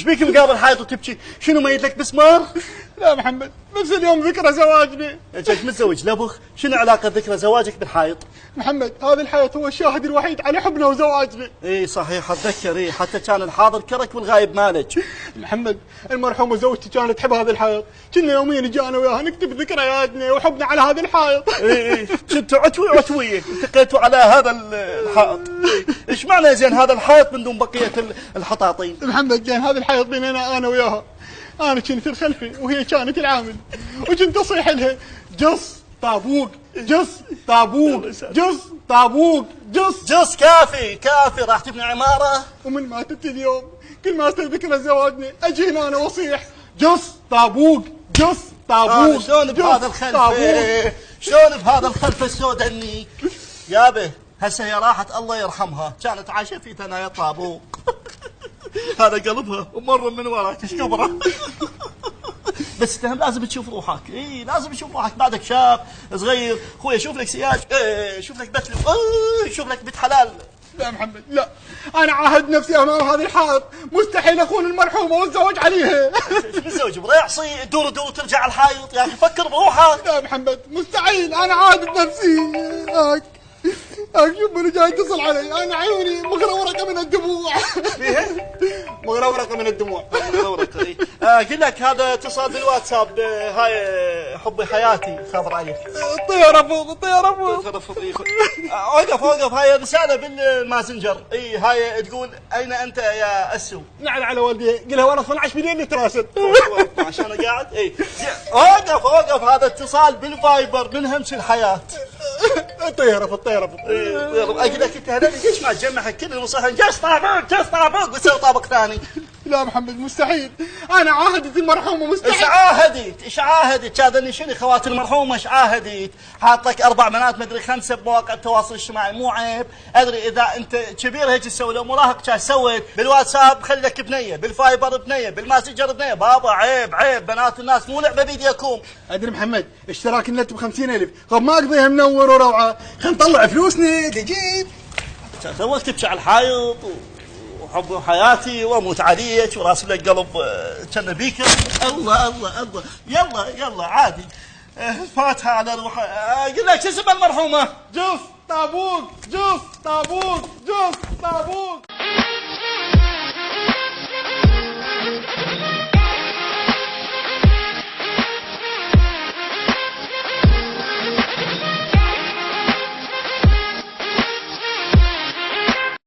ايش بيك مقابل حائط وتبكي؟ شنو ميت لك مسمار؟ لا محمد، بس اليوم ذكرى زواجنا. انت متزوج لبخ؟ شنو علاقه ذكرى زواجك بالحائط؟ محمد، هذا الحائط هو الشاهد الوحيد على حبنا وزواجنا. اي صحيح اتذكر، اي حتى كان الحاضر كرك والغايب مالك. محمد، المرحومه زوجتي كانت تحب هذا الحائط، كنا يوميا نجي انا وياها نكتب ذكرياتنا وحبنا على هذا الحائط. اي كنتوا عتويه التقيتوا على هذا الحائط. ايش معنى زين هذا الحائط من دون بقيه الحطاطين؟ محمد، زين هذا الحائط بيننا انا وياها. انا كنت الخلفي وهي كانت العامل، وكنت اصيح لها جص طابوق جص طابوق جص طابوق جص كافي راح تبني عماره. ومن ماتت اليوم كل ما استذكر زواجنا اجي هنا انا واصيح جص طابوق جص طابوق. شلون بهذا الخلف؟ شلون بهذا الخلف السود عنيك؟ يابه هسه هي راحت الله يرحمها، كانت عايشه في ثنايا طابوق. هذا قلبها ومر من وراك ايش كبره. بس انت لازم تشوف روحك، اي لازم تشوف روحك بعدك شاب صغير. خويا شوف لك سياج، شوف لك بتلو، شوف لك بنت حلال. لا محمد لا، انا عاهد نفسي امام هذه الحائط مستحيل اخون المرحومه والزواج عليها. متزوج بريعصي دور ترجع على الحائط يا اخي، فكر بروحك. لا محمد مستحيل، انا عاهد بنفسي. شوف من جاي يتصل علي، انا عيوني مغرورقه من الدموع. فيها؟ مغرورقه من الدموع. مغرورقه اي. اقول لك هذا اتصال بالواتساب، هاي حبي حياتي خضر عليك. الطياره فوق الطياره فوق. اوقف هاي رساله بالماسنجر. اي هاي تقول اين انت يا اسو؟ نعل على والدي، قلها ورا 12 مليون نتراسل. عشان انا قاعد. اي اوقف هذا اتصال بالفايبر من همس الحياه. الطياره في الطياره في. اقول لك انت هذول ليش ما تجمعها كل المصاحين جس طابوق وتسوي طابق ثاني؟ لا محمد مستحيل، انا عاهدت المرحومه مستحيل. ايش عاهدت؟ هذني شنو خوات المرحومه ايش عاهدت؟ حاط لك 4 بنات مدري 5 بمواقع التواصل الاجتماعي، مو عيب؟ ادري اذا انت كبير هيك تسوي، لو مراهق كان سويت بالواتساب خلي لك بنيه، بالفايبر بنيه، بالماسنجر بنيه. بابا عيب بنات الناس مو لعبه بيديكم. ادري محمد، اشتراك النت ب 50,000، طب ما اقضيها منور وروعه، خلينا نطلع فلوسنا نجيب. سويت تبكي على الحائط وحب حياتي واموت عليك وراسل لك قلب كان بيكر. الله يلا عادي. فاتها على روح. اقول لك شو اسم المرحومه؟ جص طابوق جص طابوق جص طابوق.